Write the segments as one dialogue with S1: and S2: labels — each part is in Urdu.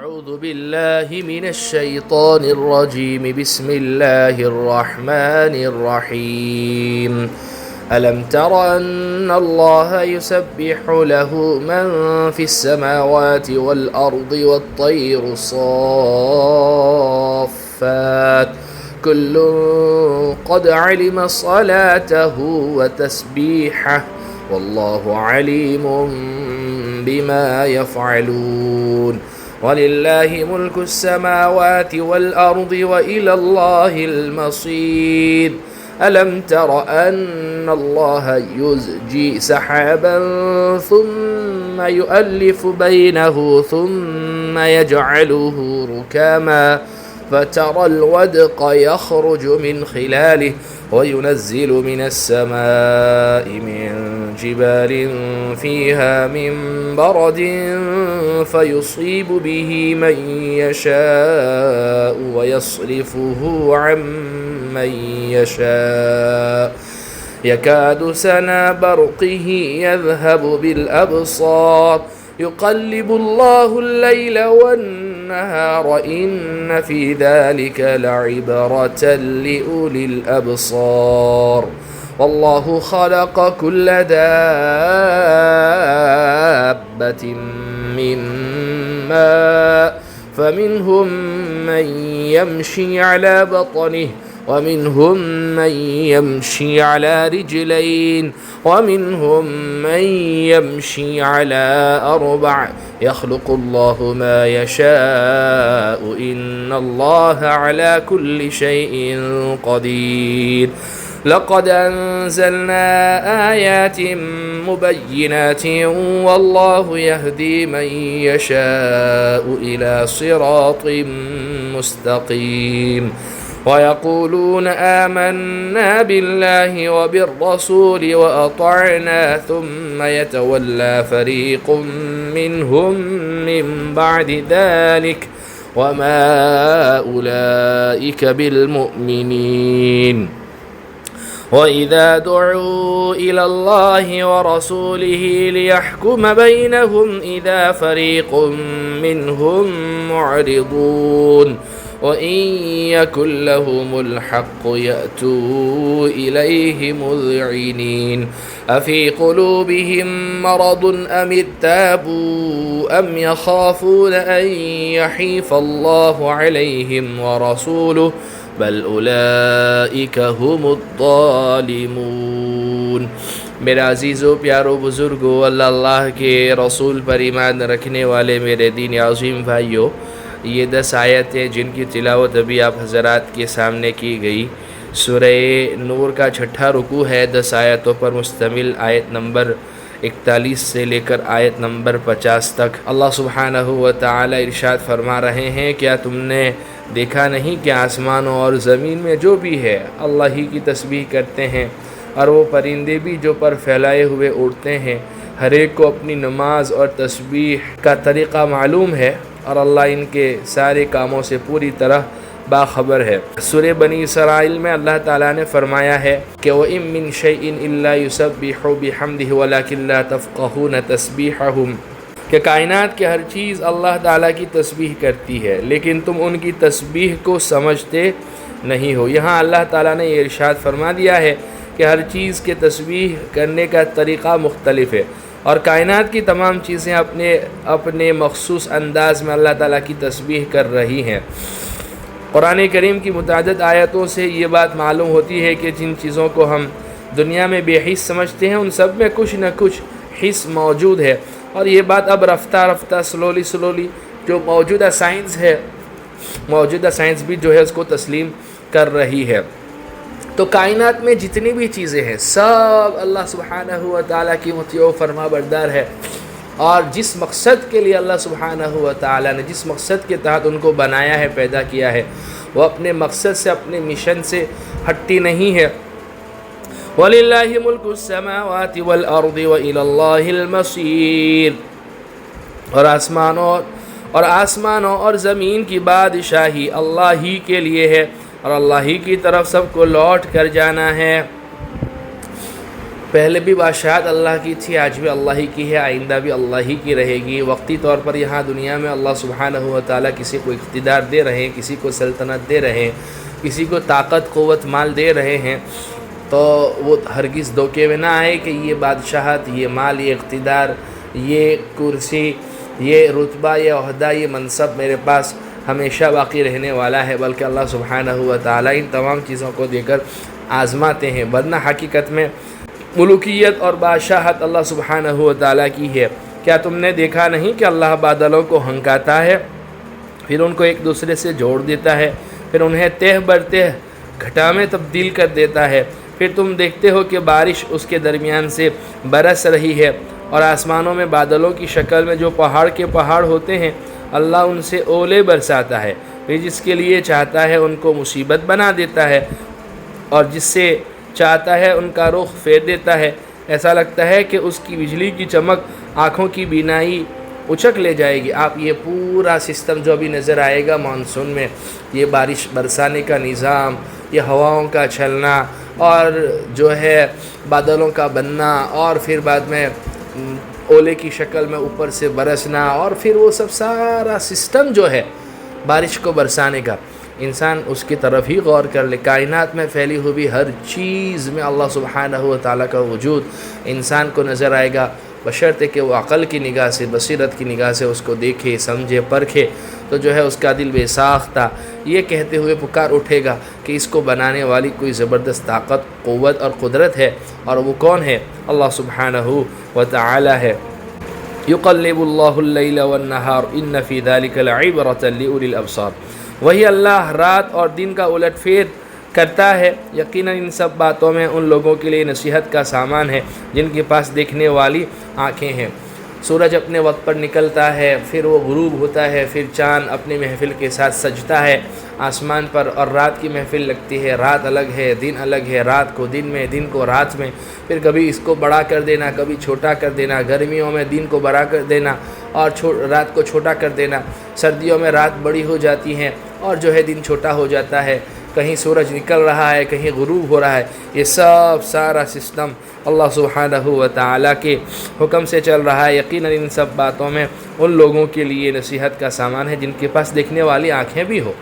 S1: أعوذ بالله من الشيطان الرجيم. بسم الله الرحمن الرحيم. ألم تر أن الله يسبح له من في السماوات والأرض والطير صافات كل قد علم صلاته وتسبيحه والله عليم بما يفعلون. ولله ملك السماوات والأرض وإلى الله المصير. ألم تر أن الله يزجي سحابا ثم يؤلف بينه ثم يجعله ركاما فترى الودق يخرج من خلاله وينزل من السماء من جبال فيها من برد فيصيب به من يشاء ويصرفه عن من يشاء يكاد سنا برقه يذهب بالأبصار يقلب الله الليل والنهار إن في ذلك لعبرة لأولي الأبصار. والله خلق كل دابة من ماء فمنهم من يمشي على بطنه ومنهم من يمشي على رجلين ومنهم من يمشي على أربع يخلق الله ما يشاء إن الله على كل شيء قدير. لقد أنزلنا آيات مبينات والله يهدي من يشاء إلى صراط مستقيم. ويقولون آمنا بالله وبالرسول وأطعنا ثم يتولى فريق منهم من بعد ذلك وما أولئك بالمؤمنين. وإذا دعوا إلى الله ورسوله ليحكم بينهم إذا فريق منهم معرضون وإن يكن لهم الحق يأتوا إليه مذعنين. أفي قلوبهم مرض أم ارتابوا أم يخافون أن يحيف الله عليهم ورسوله بل أولئك هم الظالمون. میرے عزیزو پیارو بزرگو اللہ کے رسول پر ایمان رکھنے والے میرے دین عظیم بھائیو، یہ 10 آیتیں جن کی تلاوت ابھی آپ حضرات کے سامنے کی گئی سورہ نور کا 6واں رکوع ہے. 10 آیتوں پر مشتمل آیت نمبر 41 سے لے کر آیت نمبر 50 تک اللہ سبحانہ و تعالی ارشاد فرما رہے ہیں، کیا تم نے دیکھا نہیں کہ آسمانوں اور زمین میں جو بھی ہے اللہ ہی کی تسبیح کرتے ہیں، اور وہ پرندے بھی جو پر پھیلائے ہوئے اڑتے ہیں، ہر ایک کو اپنی نماز اور تسبیح کا طریقہ معلوم ہے اور اللہ ان کے سارے کاموں سے پوری طرح باخبر ہے. سورہ بنی اسرائیل میں اللہ تعالیٰ نے فرمایا ہے کہ وَإِن مِّن شَيْءٍ إِلَّا يُسَبِّحُ بِحَمْدِهِ وَلَكِن لَّا تَفْقَهُونَ تَسْبِيحَهُمْ، کہ کائنات کی ہر چیز اللہ تعالیٰ کی تسبیح کرتی ہے لیکن تم ان کی تسبیح کو سمجھتے نہیں ہو. یہاں اللہ تعالیٰ نے یہ ارشاد فرما دیا ہے کہ ہر چیز کے تسبیح کرنے کا طریقہ مختلف ہے اور کائنات کی تمام چیزیں اپنے مخصوص انداز میں اللہ تعالیٰ کی تسبیح کر رہی ہیں. قرآن کریم کی متعدد آیتوں سے یہ بات معلوم ہوتی ہے کہ جن چیزوں کو ہم دنیا میں بے حس سمجھتے ہیں ان سب میں کچھ نہ کچھ حس موجود ہے، اور یہ بات اب رفتہ رفتہ سلولی جو موجودہ سائنس بھی جو ہے اس کو تسلیم کر رہی ہے. تو کائنات میں جتنی بھی چیزیں ہیں سب اللہ سبحانہ و تعالیٰ کی مطیع و فرما بردار ہے، اور جس مقصد کے لیے اللہ سبحانہ و تعالیٰ نے جس مقصد کے تحت ان کو بنایا ہے، پیدا کیا ہے، وہ اپنے مقصد سے اپنے مشن سے ہٹتی نہیں ہے. وَلِلَّهِ مُلْكُ السَّمَاوَاتِ وَالْأَرْضِ وَإِلَى اللَّهِ الْمَصِيرُ، اور آسمانوں اور زمین کی بادشاہی اللہ ہی کے لیے ہے اور اللہ ہی کی طرف سب کو لوٹ کر جانا ہے. پہلے بھی بادشاہت اللہ کی تھی، آج بھی اللہ ہی کی ہے، آئندہ بھی اللہ ہی کی رہے گی۔ وقتی طور پر یہاں دنیا میں اللہ سبحانہ و تعالیٰ کسی کو اقتدار دے رہے ہیں، کسی کو سلطنت دے رہے ہیں، کسی کو طاقت قوت مال دے رہے ہیں، تو وہ ہرگز دھوکے میں نہ آئے کہ یہ بادشاہت، یہ مال، یہ اقتدار، یہ کرسی، یہ رتبہ، یہ عہدہ، یہ منصب میرے پاس ہمیشہ باقی رہنے والا ہے، بلکہ اللہ سبحانہ و تعالیٰ ان تمام چیزوں کو دے کر آزماتے ہیں۔ ورنہ حقیقت میں ملوکیت اور بادشاہت اللہ سبحانہ و تعالیٰ کی ہے۔ کیا تم نے دیکھا نہیں کہ اللہ بادلوں کو ہنکاتا ہے، پھر ان کو ایک دوسرے سے جوڑ دیتا ہے، پھر انہیں تہ بر تہ گھٹا میں تبدیل کر دیتا ہے، پھر تم دیکھتے ہو کہ بارش اس کے درمیان سے برس رہی ہے، اور آسمانوں میں بادلوں کی شکل میں جو پہاڑ کے پہاڑ ہوتے ہیں اللہ ان سے اولے برساتا ہے، پھر جس کے لیے چاہتا ہے ان کو مصیبت بنا دیتا ہے، اور جس سے چاہتا ہے ان کا رخ پھیر دیتا ہے۔ ایسا لگتا ہے کہ اس کی بجلی کی چمک آنکھوں کی بینائی اچک لے جائے گی۔ آپ یہ پورا سسٹم جو ابھی نظر آئے گا مانسون میں، یہ بارش برسانے کا نظام، یہ ہواؤں کا چلنا، اور جو ہے بادلوں کا بننا، اور پھر بعد میں اولے کی شکل میں اوپر سے برسنا، اور پھر وہ سب سارا سسٹم جو ہے بارش کو برسانے کا، انسان اس کی طرف ہی غور کر لے۔ کائنات میں پھیلی ہوئی ہر چیز میں اللہ سبحانہ و تعالیٰ کا وجود انسان کو نظر آئے گا، بشرطے کہ وہ عقل کی نگاہ سے، بصیرت کی نگاہ سے اس کو دیکھے، سمجھے، پرکھے، تو جو ہے اس کا دل بے ساختہ یہ کہتے ہوئے پکار اٹھے گا کہ اس کو بنانے والی کوئی زبردست طاقت، قوت اور قدرت ہے، اور وہ کون ہے؟ اللہ سبحانہ و تعالیٰ ہے۔ یقلب اللہ اللیل والنہار ان فی ذلک لعبرۃ لأولی الابصار۔ وہی اللہ رات اور دن کا الٹ پھیر کرتا ہے، یقیناً ان سب باتوں میں ان لوگوں کے لیے نصیحت کا سامان ہے جن کے پاس دیکھنے والی آنکھیں ہیں۔ سورج اپنے وقت پر نکلتا ہے، پھر وہ غروب ہوتا ہے، پھر چاند اپنی محفل کے ساتھ سجتا ہے آسمان پر، اور رات کی محفل لگتی ہے۔ رات الگ ہے، دن الگ ہے، رات کو دن میں، دن کو رات میں، پھر کبھی اس کو بڑا کر دینا، کبھی چھوٹا کر دینا، گرمیوں میں دن کو بڑا کر دینا اور رات کو چھوٹا کر دینا، سردیوں میں رات بڑی ہو جاتی ہیں اور جو ہے دن چھوٹا ہو جاتا ہے، کہیں سورج نکل رہا ہے، کہیں غروب ہو رہا ہے۔ یہ سارا سسٹم اللہ سبحانہ و تعالیٰ کے حکم سے چل رہا ہے۔ یقیناً ان سب باتوں میں ان لوگوں کے لیے نصیحت کا سامان ہے جن کے پاس دیکھنے والی آنکھیں بھی ہو۔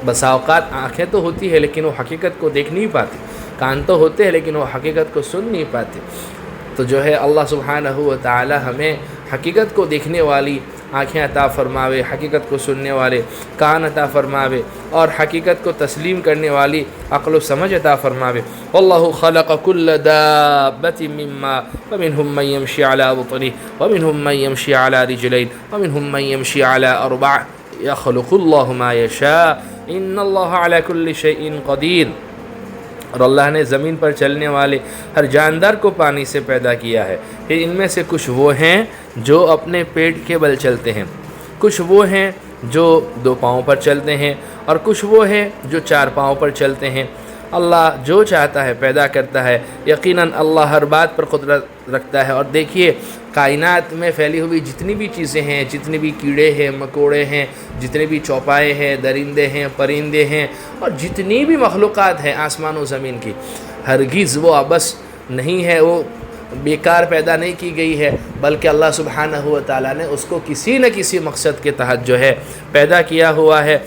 S1: بسا اوقات آنکھیں تو ہوتی ہے لیکن وہ حقیقت کو دیکھ نہیں پاتی، کان تو ہوتے ہیں لیکن وہ حقیقت کو سن نہیں پاتے۔ تو جو ہے اللہ سبحانہ و تعالی ہمیں حقیقت کو دیکھنے والی آنکھیں عطا فرماوے، حقیقت کو سننے والے کان عطا فرماوے، اور حقیقت کو تسلیم کرنے والی عقل و سمجھ عطا فرماوے۔ واللہ خلق کل دابۃ من ماء فمنهم من یمشی علی بطنہ ومنهم من یمشی علی رجلین ومنهم من یمشی علی اربع یخلق اللہ ما یشاء ان اللہ علی کل شیء قدیر۔ اور اللہ نے زمین پر چلنے والے ہر جاندار کو پانی سے پیدا کیا ہے، پھر ان میں سے کچھ وہ ہیں جو اپنے پیٹ کے بل چلتے ہیں، کچھ وہ ہیں جو 2 پاؤں پر چلتے ہیں، اور کچھ وہ ہیں جو 4 پاؤں پر چلتے ہیں۔ اللہ جو چاہتا ہے پیدا کرتا ہے، یقیناً اللہ ہر بات پر قدرت رکھتا ہے۔ اور دیکھیے کائنات میں پھیلی ہوئی جتنی بھی چیزیں ہیں، جتنے بھی کیڑے ہیں، مکوڑے ہیں، جتنے بھی چوپائے ہیں، درندے ہیں، پرندے ہیں، اور جتنی بھی مخلوقات ہیں آسمان و زمین کی، ہرگز وہ عبث نہیں ہے، وہ بیکار پیدا نہیں کی گئی ہے، بلکہ اللہ سبحانہ و تعالیٰ نے اس کو کسی نہ کسی مقصد کے تحت جو ہے پیدا کیا ہوا ہے۔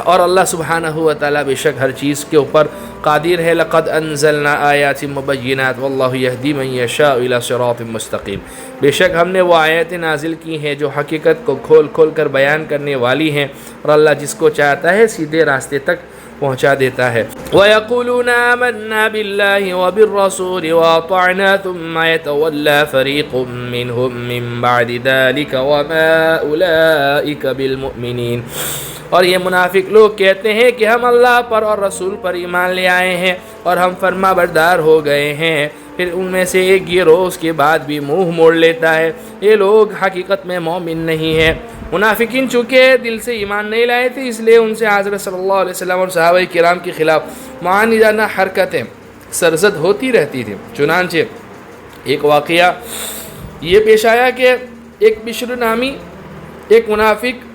S1: اور اللہ سبحانہ و تعالیٰ بے شک ہر چیز کے اوپر قادر ہے۔ لقد انزلنا آیات مبینات واللہ یہدی من یشاء الی صراط مستقیم۔ بے شک ہم نے وہ آیتیں نازل کی ہیں جو حقیقت کو کھول کھول کر بیان کرنے والی ہیں، اور اللہ جس کو چاہتا ہے سیدھے راستے تک پہنچا دیتا ہے۔ وَيَقُولُونَ آمَنَّا بِاللَّهِ وَبِالرَّسُولِ وَأَطَعْنَا ثُمَّ يَتَوَلَّى فَرِيقٌ مِّنْهُم مِّن بَعْدِ ذَلِكَ وَمَا أُولَٰئِكَ بِالْمُؤْمِنِينَ۔ اور یہ منافق لوگ کہتے ہیں کہ ہم اللہ پر اور رسول پر ایمان لے آئے ہیں اور ہم فرما بردار ہو گئے ہیں، پھر ان میں سے ایک گروہ اس کے بعد بھی منہ موڑ لیتا ہے۔ یہ لوگ حقیقت میں مومن نہیں ہیں۔ منافقین چونکہ دل سے ایمان نہیں لائے تھے، اس لیے ان سے حضرت صلی اللہ علیہ وسلم اور صحابہ کرام کے خلاف معاندانہ حرکتیں سرزد ہوتی رہتی تھیں۔ چنانچہ ایک واقعہ یہ پیش آیا کہ ایک بشر نامی ایک منافق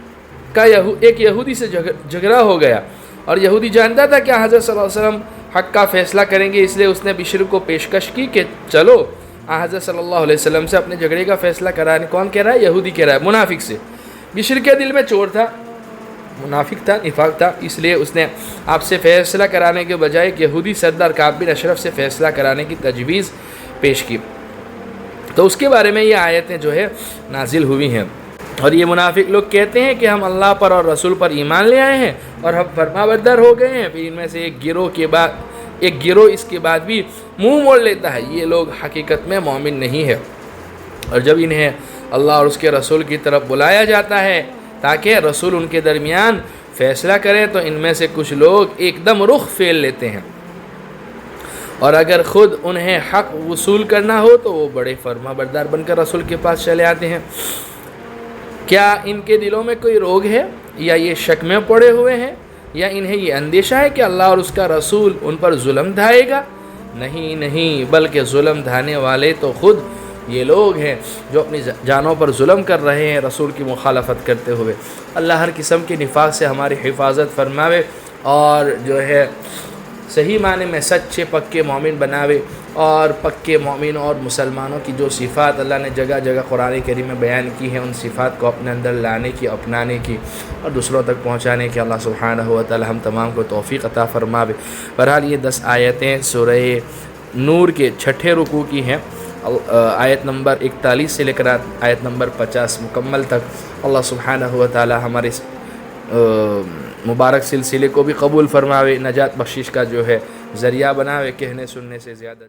S1: کا ایک یہودی سے جھگڑا ہو گیا، اور یہودی جانتا تھا کہ حضرت صلی اللہ علیہ وسلم حق کا فیصلہ کریں گے، اس لیے اس نے بشر کو پیشکش کی کہ چلو حضرت صلی اللہ علیہ وسلم سے اپنے جھگڑے کا فیصلہ کرانے۔ کون کہہ رہا ہے؟ یہودی کہہ رہا ہے، منافق سے۔ بشر کے دل میں چور تھا، منافق تھا، نفاق تھا، اس لیے اس نے آپ سے فیصلہ کرانے کے بجائے ایک یہودی سردار کعب بن اشرف سے فیصلہ کرانے کی تجویز پیش کی۔ تو اس کے بارے میں یہ آیتیں جو ہے نازل ہوئی ہیں۔ اور یہ منافق لوگ کہتے ہیں کہ ہم اللہ پر اور رسول پر ایمان لے آئے ہیں اور ہم فرمانبردار ہو گئے ہیں، پھر ان میں سے ایک گروہ اس کے بعد بھی منہ موڑ لیتا ہے۔ یہ لوگ حقیقت میں مومن نہیں ہے، اور جب انہیں اللہ اور اس کے رسول کی طرف بلایا جاتا ہے تاکہ رسول ان کے درمیان فیصلہ کریں، تو ان میں سے کچھ لوگ ایک دم رخ پھیر لیتے ہیں، اور اگر خود انہیں حق وصول کرنا ہو تو وہ بڑے فرمانبردار بن کر رسول کے پاس چلے آتے ہیں۔ کیا ان کے دلوں میں کوئی روگ ہے، یا یہ شک میں پڑے ہوئے ہیں، یا انہیں یہ اندیشہ ہے کہ اللہ اور اس کا رسول ان پر ظلم ڈھائے گا؟ نہیں، بلکہ ظلم ڈھانے والے تو خود یہ لوگ ہیں جو اپنی جانوں پر ظلم کر رہے ہیں رسول کی مخالفت کرتے ہوئے۔ اللہ ہر قسم کے نفاق سے ہماری حفاظت فرماوے، اور جو ہے صحیح معنی میں سچے پکے مومن بناوے، اور پکے مومن اور مسلمانوں کی جو صفات اللہ نے جگہ جگہ قرآن کریم میں بیان کی ہیں، ان صفات کو اپنے اندر لانے کی، اپنانے کی، اور دوسروں تک پہنچانے کی اللہ سبحانہ و تعالی ہم تمام کو توفیق عطا فرماوے۔ بہرحال یہ 10 آیتیں سورہ نور کے 6 رکوع کی ہیں، آیت نمبر 41 سے لے کر آیت نمبر 50 مکمل تک۔ اللہ سبحانہ و تعالی ہمارے مبارک سلسلے کو بھی قبول فرماوے، نجات بخشش کا جو ہے ذریعہ بناوے، کہنے سننے سے زیادہ